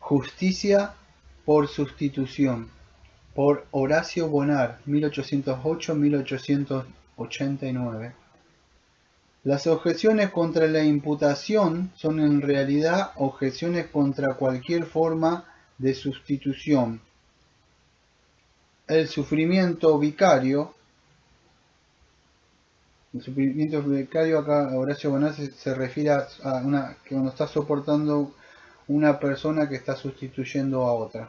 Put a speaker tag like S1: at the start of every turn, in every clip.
S1: Justicia por sustitución, por Horacio Bonar, 1808-1889. Las objeciones contra la imputación son en realidad objeciones contra cualquier forma de sustitución. El sufrimiento vicario acá Horacio Bonar se refiere a una que cuando está soportando una persona que está sustituyendo a otra.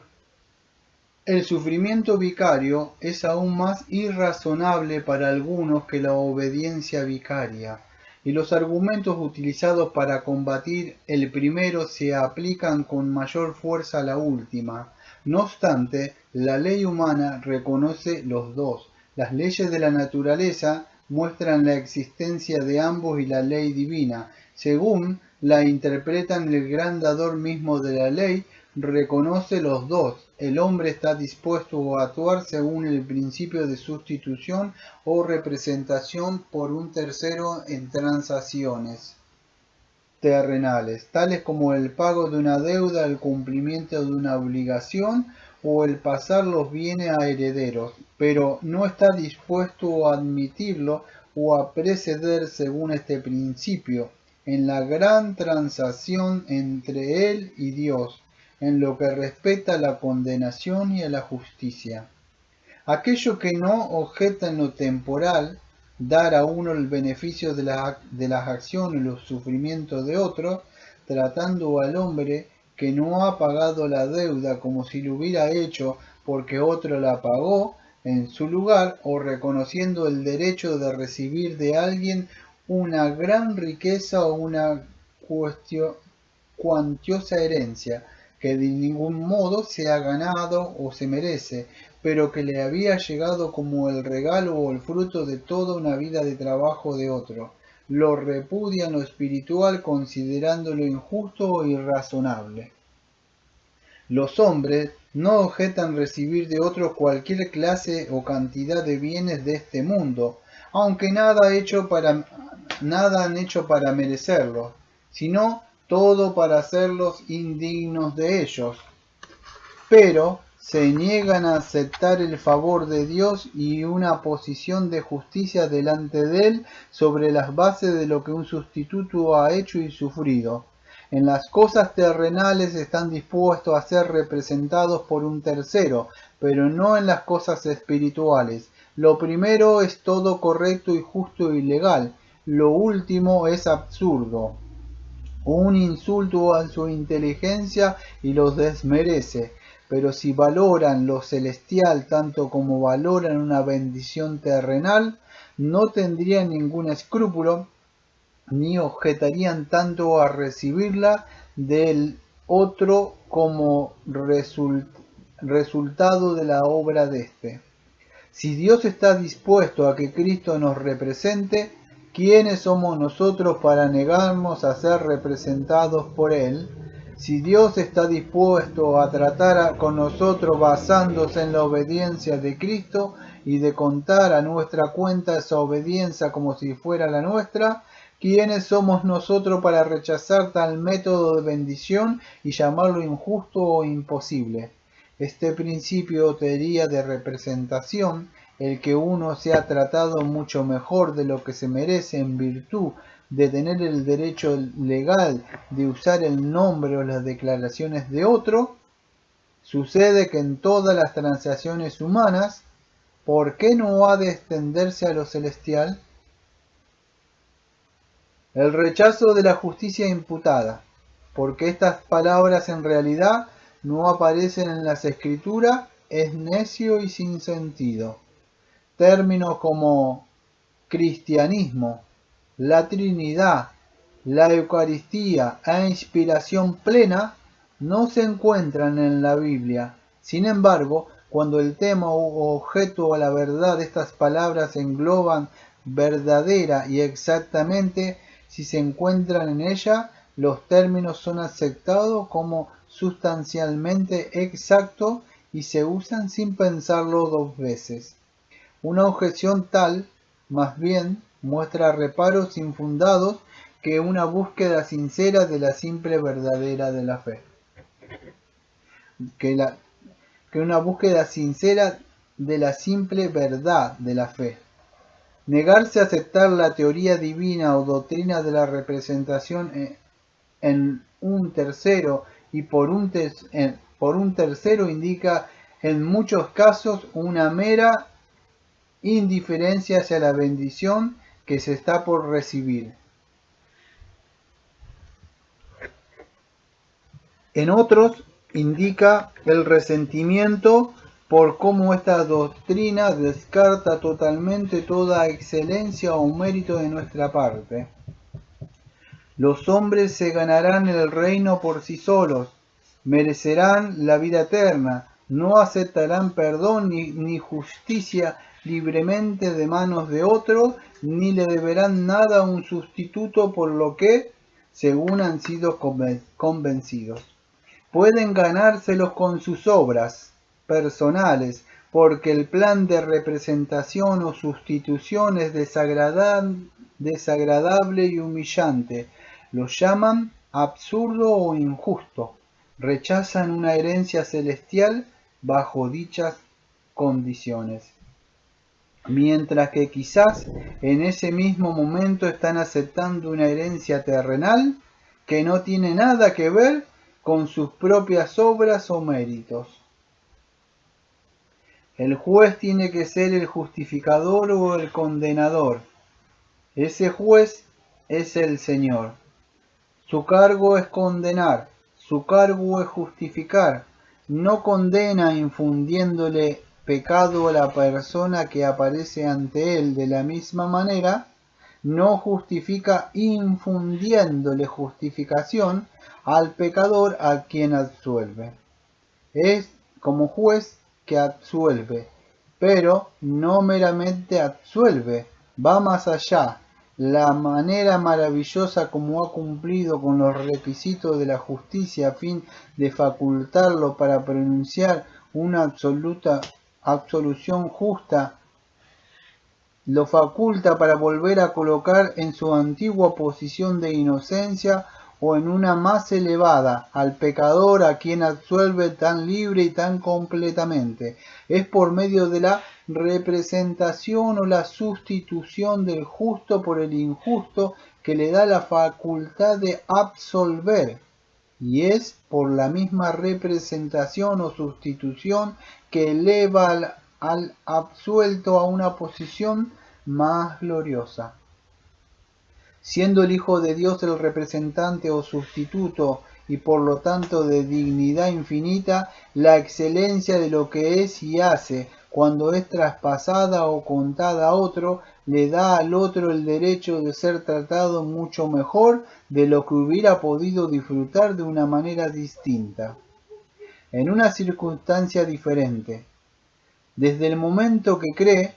S1: El sufrimiento vicario es aún más irrazonable para algunos que la obediencia vicaria, y los argumentos utilizados para combatir el primero se aplican con mayor fuerza a la última. No obstante, la ley humana reconoce los dos. Las leyes de la naturaleza muestran la existencia de ambos y la ley divina, según la interpretan el gran dador mismo de la ley, reconoce los dos. El hombre está dispuesto a actuar según el principio de sustitución o representación por un tercero en transacciones terrenales, tales como el pago de una deuda, el cumplimiento de una obligación o el pasar los bienes a herederos, pero no está dispuesto a admitirlo o a preceder según este principio en la gran transacción entre él y Dios, en lo que respecta a la condenación y a la justicia. Aquello que no objeta en lo temporal, dar a uno el beneficio de las acciones y los sufrimientos de otros, tratando al hombre que no ha pagado la deuda como si lo hubiera hecho porque otro la pagó en su lugar, o reconociendo el derecho de recibir de alguien una gran riqueza o una cuantiosa herencia, que de ningún modo se ha ganado o se merece, pero que le había llegado como el regalo o el fruto de toda una vida de trabajo de otro. Lo repudia en lo espiritual considerándolo injusto o irrazonable. Los hombres no objetan recibir de otros cualquier clase o cantidad de bienes de este mundo, aunque nada han hecho para merecerlo, sino todo para hacerlos indignos de ellos. Pero se niegan a aceptar el favor de Dios y una posición de justicia delante de Él sobre las bases de lo que un sustituto ha hecho y sufrido. En las cosas terrenales están dispuestos a ser representados por un tercero, pero no en las cosas espirituales. Lo primero es todo correcto y justo y legal, lo último es absurdo, un insulto a su inteligencia y los desmerece. Pero si valoran lo celestial tanto como valoran una bendición terrenal, no tendrían ningún escrúpulo ni objetarían tanto a recibirla del otro como resultado de la obra de éste. Si Dios está dispuesto a que Cristo nos represente, ¿quiénes somos nosotros para negarnos a ser representados por Él? Si Dios está dispuesto a tratar con nosotros basándose en la obediencia de Cristo y de contar a nuestra cuenta esa obediencia como si fuera la nuestra, ¿quiénes somos nosotros para rechazar tal método de bendición y llamarlo injusto o imposible? Este principio o teoría de representación, el que uno sea tratado mucho mejor de lo que se merece en virtud de tener el derecho legal de usar el nombre o las declaraciones de otro, sucede que en todas las transacciones humanas, ¿por qué no ha de extenderse a lo celestial? El rechazo de la justicia imputada, porque estas palabras en realidad no aparecen en las escrituras, es necio y sin sentido. Términos como cristianismo, la Trinidad, la Eucaristía e inspiración plena no se encuentran en la Biblia. Sin embargo, cuando el tema o objeto o la verdad de estas palabras engloban verdadera y exactamente, si se encuentran en ella, los términos son aceptados como sustancialmente exactos y se usan sin pensarlo dos veces. Una objeción tal, más bien, muestra reparos infundados que una búsqueda sincera de la simple verdadera de la fe. que una búsqueda sincera de la simple verdad de la fe. Negarse a aceptar la teoría divina o doctrina de la representación en un tercero y por un tercero indica en muchos casos una mera indiferencia hacia la bendición que se está por recibir. En otros indica el resentimiento por cómo esta doctrina descarta totalmente toda excelencia o mérito de nuestra parte. Los hombres se ganarán el reino por sí solos, merecerán la vida eterna, no aceptarán perdón ni justicia libremente de manos de otro, ni le deberán nada a un sustituto por lo que, según han sido convencidos. Pueden ganárselos con sus obras personales, porque el plan de representación o sustitución es desagradable y humillante. Lo llaman absurdo o injusto. Rechazan una herencia celestial bajo dichas condiciones. Mientras que quizás en ese mismo momento están aceptando una herencia terrenal que no tiene nada que ver con sus propias obras o méritos. El juez tiene que ser el justificador o el condenador. Ese juez es el Señor. Su cargo es condenar, su cargo es justificar. No condena infundiéndole pecado a la persona que aparece ante él de la misma manera, no justifica infundiéndole justificación al pecador a quien absuelve. Es como juez que absuelve, pero no meramente absuelve, va más allá. La manera maravillosa como ha cumplido con los requisitos de la justicia a fin de facultarlo para pronunciar una absolución justa, lo faculta para volver a colocar en su antigua posición de inocencia o en una más elevada al pecador a quien absuelve tan libre y tan completamente. Es por medio de la representación o la sustitución del justo por el injusto que le da la facultad de absolver, y es por la misma representación o sustitución que eleva al absuelto a una posición más gloriosa. Siendo el Hijo de Dios el representante o sustituto y por lo tanto de dignidad infinita, la excelencia de lo que es y hace, cuando es traspasada o contada a otro, le da al otro el derecho de ser tratado mucho mejor de lo que hubiera podido disfrutar de una manera distinta, en una circunstancia diferente. Desde el momento que cree,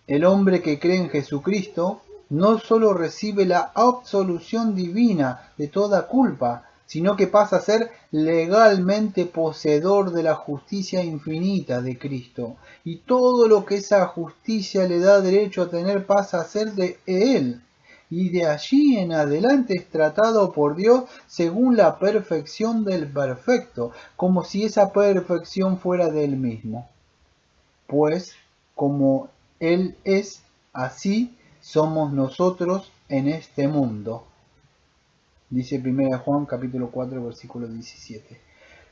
S1: el hombre que cree en Jesucristo no sólo recibe la absolución divina de toda culpa, sino que pasa a ser legalmente poseedor de la justicia infinita de Cristo. Y todo lo que esa justicia le da derecho a tener pasa a ser de Él. Y de allí en adelante es tratado por Dios según la perfección del perfecto, como si esa perfección fuera de Él mismo. Pues, como Él es, así somos nosotros en este mundo. Dice 1 Juan capítulo 4 versículo 17.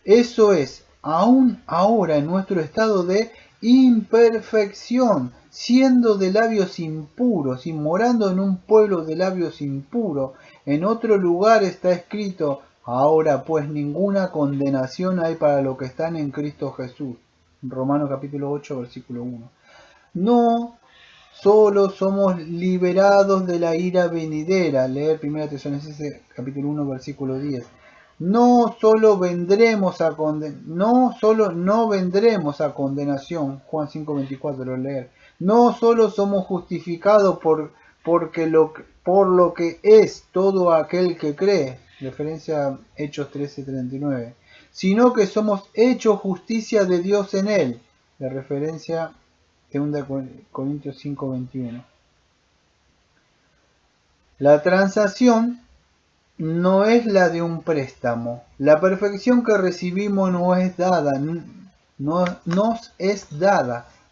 S1: Eso es, aún ahora en nuestro estado de imperfección, siendo de labios impuros y morando en un pueblo de labios impuros. En otro lugar está escrito, ahora pues ninguna condenación hay para los que están en Cristo Jesús. Romanos capítulo 8 versículo 1. No solo somos liberados de la ira venidera, leer 1 Tesalonicenses capítulo 1 versículo 10. No solo no vendremos a condenación, Juan 5:24 leer. No solo somos justificados por lo que es todo aquel que cree, referencia a Hechos 13:39, sino que somos hechos justicia de Dios en él, de referencia 2 Corintios 5:21. La transacción no es la de un préstamo. La perfección que recibimos nos es dada,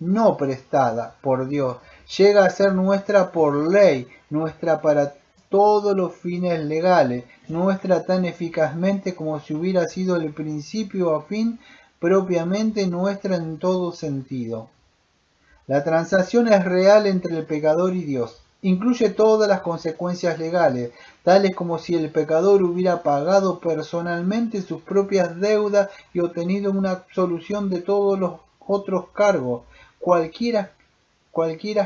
S1: no prestada por Dios. Llega a ser nuestra por ley, nuestra para todos los fines legales, nuestra tan eficazmente como si hubiera sido el principio a fin, propiamente nuestra en todo sentido. La transacción es real entre el pecador y Dios. Incluye todas las consecuencias legales, tales como si el pecador hubiera pagado personalmente sus propias deudas y obtenido una absolución de todos los otros cargos, cualquiera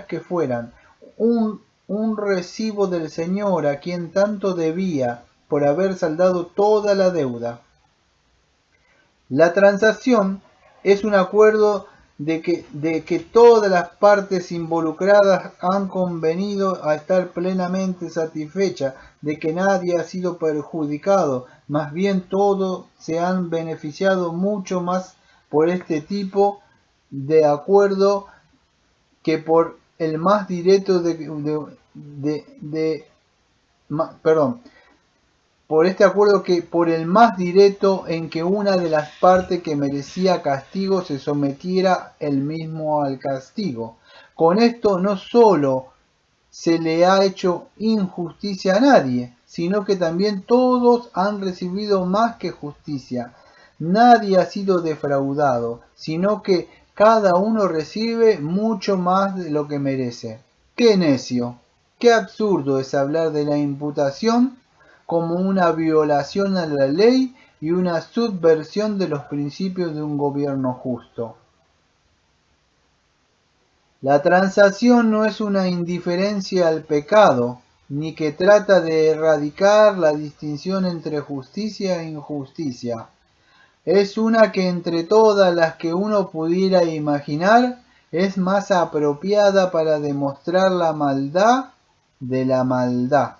S1: que fueran, un recibo del Señor a quien tanto debía por haber saldado toda la deuda. La transacción es un acuerdo de que todas las partes involucradas han convenido a estar plenamente satisfechas, de que nadie ha sido perjudicado, más bien todos se han beneficiado mucho más por este tipo de acuerdo que por el más directo por este acuerdo que por el más directo en que una de las partes que merecía castigo se sometiera él mismo al castigo. Con esto no sólo se le ha hecho injusticia a nadie, sino que también todos han recibido más que justicia. Nadie ha sido defraudado, sino que cada uno recibe mucho más de lo que merece. ¡Qué necio! ¡Qué absurdo es hablar de la imputación como una violación a la ley y una subversión de los principios de un gobierno justo! La transacción no es una indiferencia al pecado, ni que trata de erradicar la distinción entre justicia e injusticia. Es una que entre todas las que uno pudiera imaginar es más apropiada para demostrar la maldad de la maldad,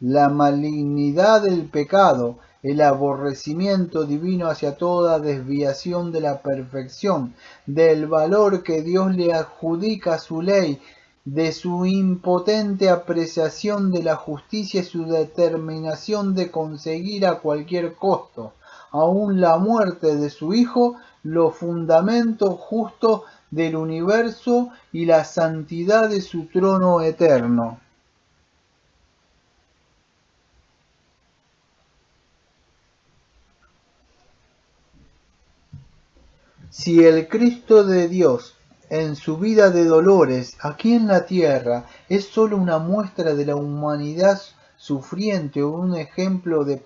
S1: la malignidad del pecado, el aborrecimiento divino hacia toda desviación de la perfección, del valor que Dios le adjudica a su ley, de su impotente apreciación de la justicia y su determinación de conseguir a cualquier costo, aun la muerte de su Hijo, los fundamentos justos del universo y la santidad de su trono eterno. Si el Cristo de Dios, en su vida de dolores aquí en la tierra, es sólo una muestra de la humanidad sufriente o un ejemplo de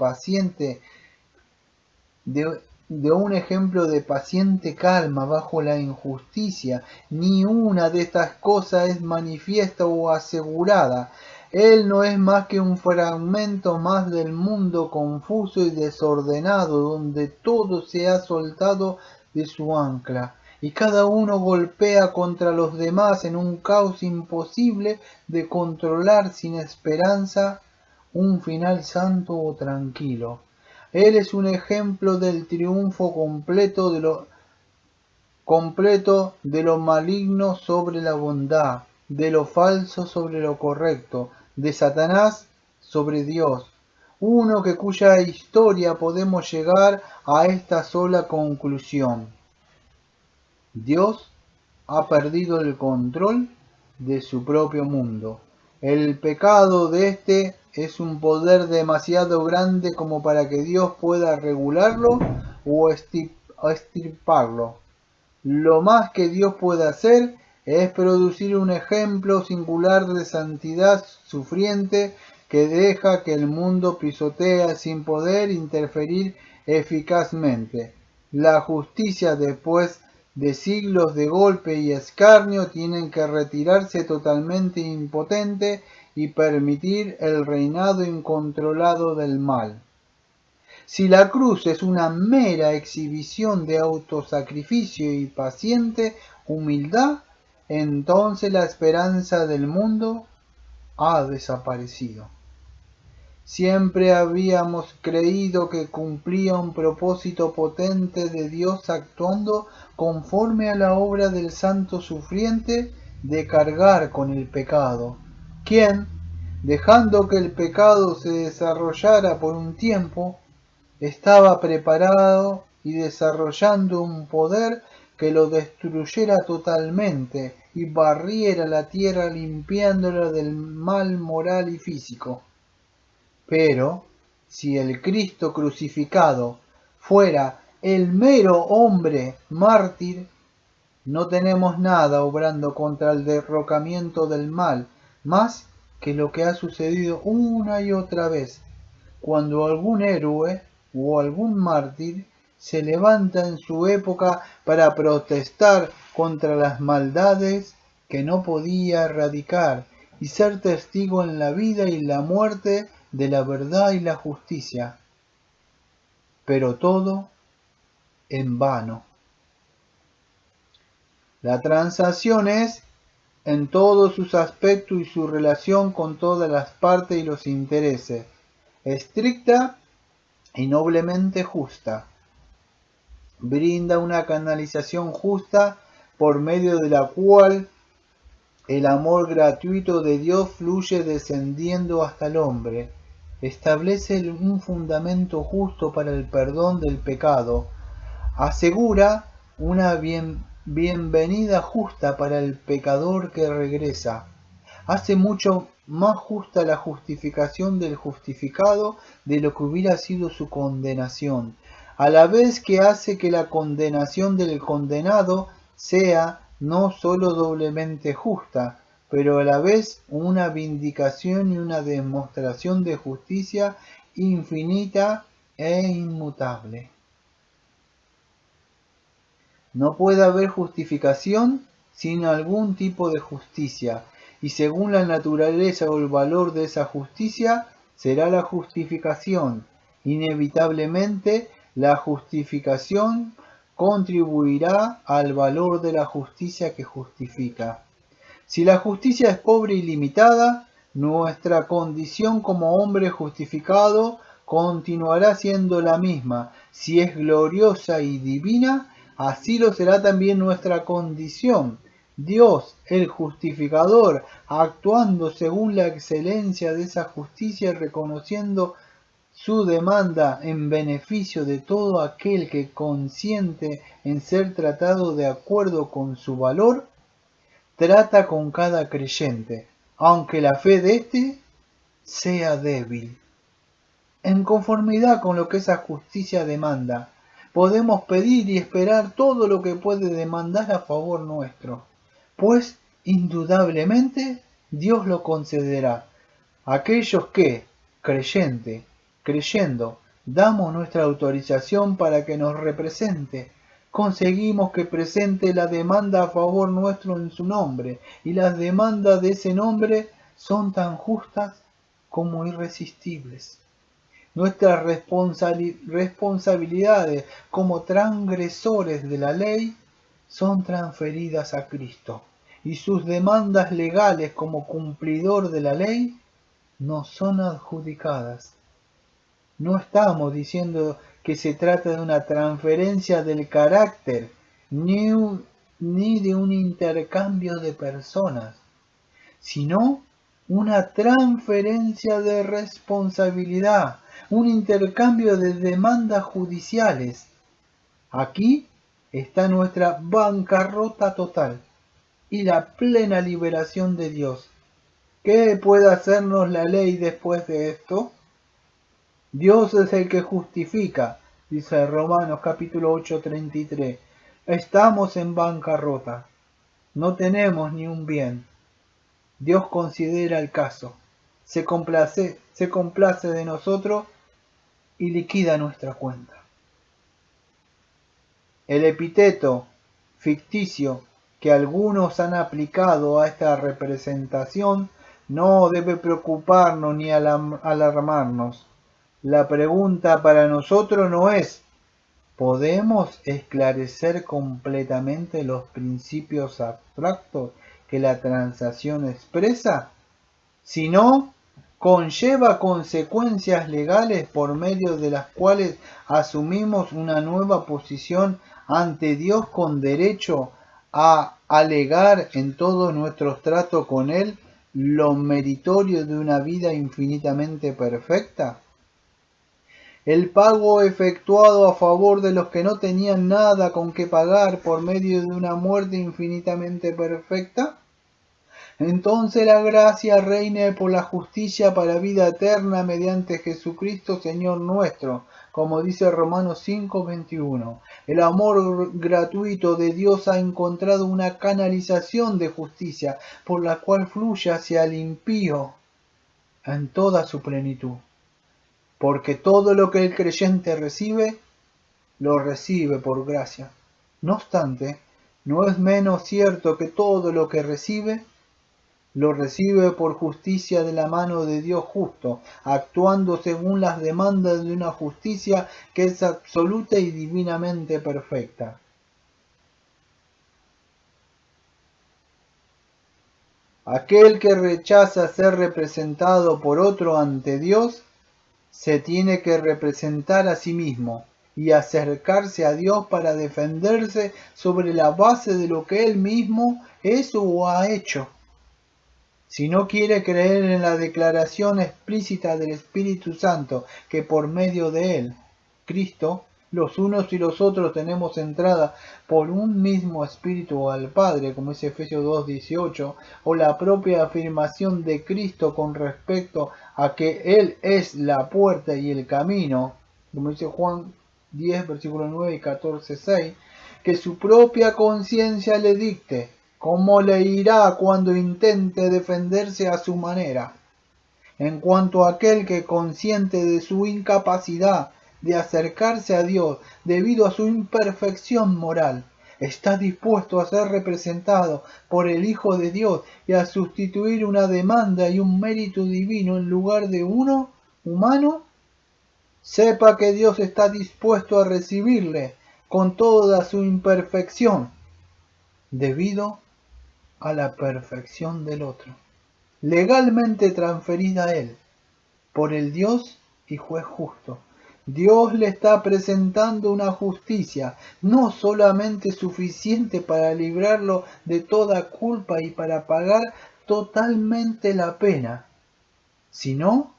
S1: un ejemplo de paciente calma bajo la injusticia, ni una de estas cosas es manifiesta o asegurada. Él no es más que un fragmento más del mundo confuso y desordenado, donde todo se ha soltado de su ancla, y cada uno golpea contra los demás en un caos imposible de controlar, sin esperanza un final santo o tranquilo. Él es un ejemplo del triunfo completo de lo maligno sobre la bondad, de lo falso sobre lo correcto, de Satanás sobre Dios. Uno que cuya historia podemos llegar a esta sola conclusión: Dios ha perdido el control de su propio mundo. El pecado de éste es un poder demasiado grande como para que Dios pueda regularlo o extirparlo. Lo más que Dios puede hacer es producir un ejemplo singular de santidad sufriente que deja que el mundo pisotea sin poder interferir eficazmente. La justicia, después de siglos de golpe y escarnio, tienen que retirarse totalmente impotente y permitir el reinado incontrolado del mal. Si la cruz es una mera exhibición de autosacrificio y paciente humildad, entonces la esperanza del mundo ha desaparecido. Siempre habíamos creído que cumplía un propósito potente de Dios actuando conforme a la obra del santo sufriente de cargar con el pecado, quien, dejando que el pecado se desarrollara por un tiempo, estaba preparado y desarrollando un poder que lo destruyera totalmente y barriera la tierra limpiándola del mal moral y físico. Pero si el Cristo crucificado fuera el mero hombre mártir, no tenemos nada obrando contra el derrocamiento del mal, más que lo que ha sucedido una y otra vez, cuando algún héroe o algún mártir se levanta en su época para protestar contra las maldades que no podía erradicar y ser testigo en la vida y la muerte de la verdad y la justicia. Pero todo en vano. La transacción es, en todos sus aspectos y su relación con todas las partes y los intereses, estricta y noblemente justa. Brinda una canalización justa por medio de la cual el amor gratuito de Dios fluye descendiendo hasta el hombre. Establece un fundamento justo para el perdón del pecado. Asegura una bienvenida justa para el pecador que regresa. Hace mucho más justa la justificación del justificado de lo que hubiera sido su condenación, a la vez que hace que la condenación del condenado sea no sólo doblemente justa, pero a la vez una vindicación y una demostración de justicia infinita e inmutable. No puede haber justificación sin algún tipo de justicia, y según la naturaleza o el valor de esa justicia, será la justificación. Inevitablemente, la justificación contribuirá al valor de la justicia que justifica. Si la justicia es pobre y limitada, nuestra condición como hombre justificado continuará siendo la misma. Si es gloriosa y divina, así lo será también nuestra condición. Dios, el justificador, actuando según la excelencia de esa justicia y reconociendo su demanda en beneficio de todo aquel que consiente en ser tratado de acuerdo con su valor, trata con cada creyente, aunque la fe de éste sea débil. En conformidad con lo que esa justicia demanda, podemos pedir y esperar todo lo que puede demandar a favor nuestro, pues indudablemente Dios lo concederá. Aquellos que, creyendo, damos nuestra autorización para que nos represente, conseguimos que presente la demanda a favor nuestro en su nombre, y las demandas de ese nombre son tan justas como irresistibles. Nuestras responsabilidades como transgresores de la ley son transferidas a Cristo, y sus demandas legales como cumplidor de la ley nos son adjudicadas. No estamos diciendo que se trata de una transferencia del carácter, ni de un intercambio de personas, sino una transferencia de responsabilidad, un intercambio de demandas judiciales. Aquí está nuestra bancarrota total y la plena liberación de Dios. ¿Qué puede hacernos la ley después de esto? Dios es el que justifica, dice Romanos capítulo 8:33. Estamos en bancarrota, no tenemos ni un bien. Dios considera el caso, se complace de nosotros y liquida nuestra cuenta. El epíteto ficticio que algunos han aplicado a esta representación no debe preocuparnos ni alarmarnos. La pregunta para nosotros no es, ¿podemos esclarecer completamente los principios abstractos que la transacción expresa? Sino, conlleva consecuencias legales por medio de las cuales asumimos una nueva posición ante Dios con derecho a alegar en todos nuestros tratos con Él lo meritorio de una vida infinitamente perfecta? El pago efectuado a favor de los que no tenían nada con que pagar por medio de una muerte infinitamente perfecta. Entonces la gracia reine por la justicia para vida eterna mediante Jesucristo Señor nuestro, como dice Romanos 5:21. El amor gratuito de Dios ha encontrado una canalización de justicia por la cual fluye hacia el impío en toda su plenitud. Porque todo lo que el creyente recibe, lo recibe por gracia. No obstante, no es menos cierto que todo lo que recibe, lo recibe por justicia de la mano de Dios justo, actuando según las demandas de una justicia que es absoluta y divinamente perfecta. Aquel que rechaza ser representado por otro ante Dios, se tiene que representar a sí mismo y acercarse a Dios para defenderse sobre la base de lo que él mismo es o ha hecho. Si no quiere creer en la declaración explícita del Espíritu Santo, que por medio de él, Cristo, los unos y los otros tenemos entrada por un mismo Espíritu al Padre, como dice Efesios 2:18, o la propia afirmación de Cristo con respecto a que Él es la puerta y el camino, como dice Juan 10, versículo 9 y 14:6, que su propia conciencia le dicte cómo le irá cuando intente defenderse a su manera. En cuanto a aquel que, consciente de su incapacidad de acercarse a Dios debido a su imperfección moral, está dispuesto a ser representado por el Hijo de Dios y a sustituir una demanda y un mérito divino en lugar de uno humano, sepa que Dios está dispuesto a recibirle con toda su imperfección, debido a la perfección del otro, legalmente transferida a él por el Dios y juez justo. Dios le está presentando una justicia no solamente suficiente para librarlo de toda culpa y para pagar totalmente la pena, sino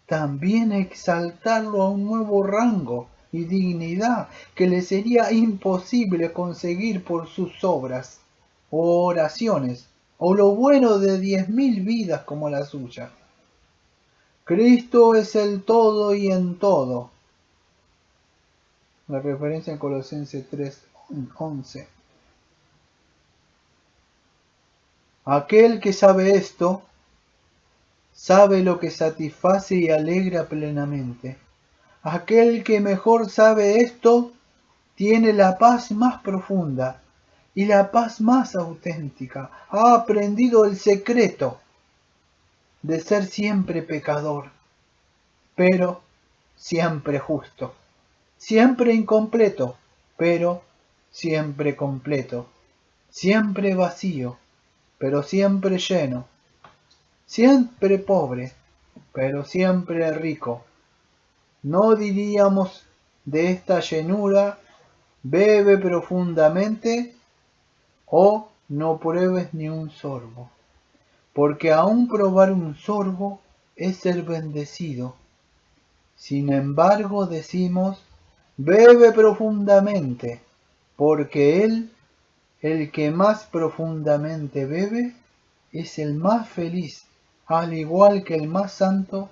S1: también exaltarlo a un nuevo rango y dignidad que le sería imposible conseguir por sus obras o oraciones, o lo bueno de 10.000 vidas como la suya. Cristo es el todo y en todo. La referencia en Colosenses 3:11. Aquel que sabe esto, sabe lo que satisface y alegra plenamente. Aquel que mejor sabe esto, tiene la paz más profunda y la paz más auténtica. Ha aprendido el secreto de ser siempre pecador, pero siempre justo, siempre incompleto, pero siempre completo, siempre vacío, pero siempre lleno, siempre pobre, pero siempre rico. No diríamos de esta llenura, bebe profundamente o no pruebes ni un sorbo, porque aun probar un sorbo es ser bendecido. Sin embargo decimos, bebe profundamente, porque él, el que más profundamente bebe, es el más feliz, al igual que el más santo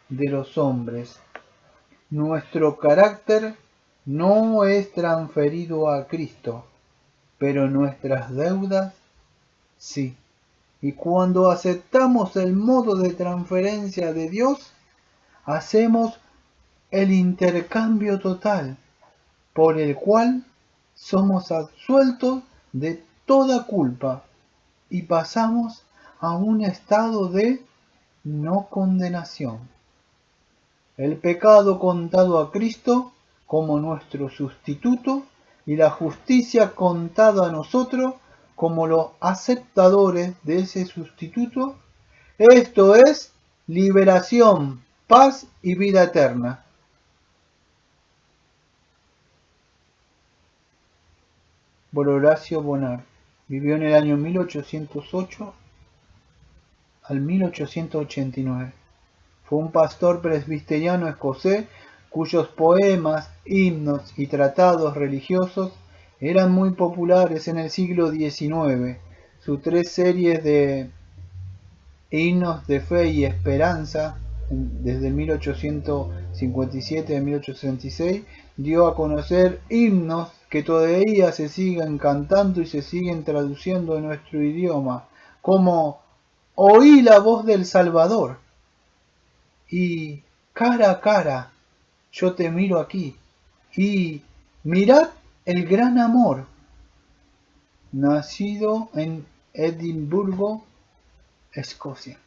S1: de los hombres. Nuestro carácter no es transferido a Cristo, pero nuestras deudas sí. Y cuando aceptamos el modo de transferencia de Dios, hacemos el intercambio total, por el cual somos absueltos de toda culpa y pasamos a un estado de no condenación. El pecado contado a Cristo como nuestro sustituto y la justicia contada a nosotros como los aceptadores de ese sustituto. Esto es liberación, paz y vida eterna. Por Horacio Bonar. Vivió en el año 1808 al 1889. Fue un pastor presbiteriano escocés cuyos poemas, himnos y tratados religiosos eran muy populares en el siglo XIX. Sus 3 series de himnos de fe y esperanza, desde 1857 a 1866, dio a conocer himnos que todavía se siguen cantando y se siguen traduciendo en nuestro idioma, como Oí la voz del Salvador y Cara a cara, yo te miro aquí, y Mirad el gran amor, nacido en Edimburgo, Escocia.